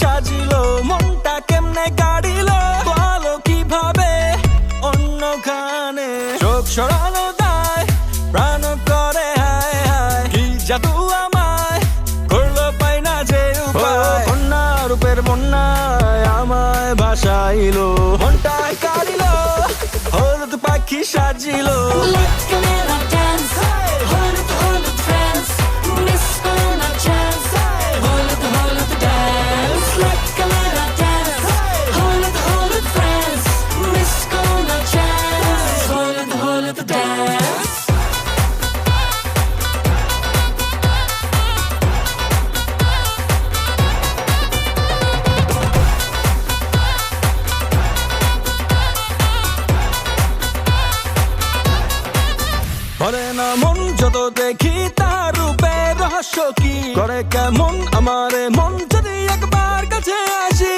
সাজিলো মনটা কেমনে কাড়িলো বলো কিভাবে অন্যখানে চোখ সরানো দায় প্রাণ করে হায় হায় কি জাদু আমায় করলো পাই না যে উপায় বন্যা রূপের বন্যায় আমায় ভাসাইলো মনটায় কাড়িলো হলুদ পাখি সাজিলো করে না মন যত দেখি তার রূপের রহস্য কি করে কেমন আমারে মন যদি একবার কাছে আসি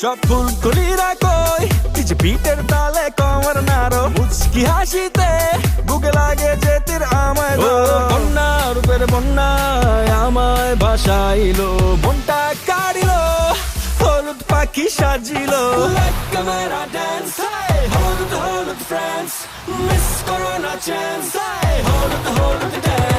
সব ফুল কুলিরা কই পিছ পিঠের তালে কমর নাড়ো মুচকি হাসিতে বুকে লাগে যে তীর আমায় বন্যা রূপের বন্যায় আমায় ভাসাইলো মনটা কাড়িলো হলুদ পাখি সাজিলো ক্যামেরা ড্যান্স হলুদ হলুদ ফ্রেন্ডস মিস করো না চান্স হলুদ হলুদ ড্যান্স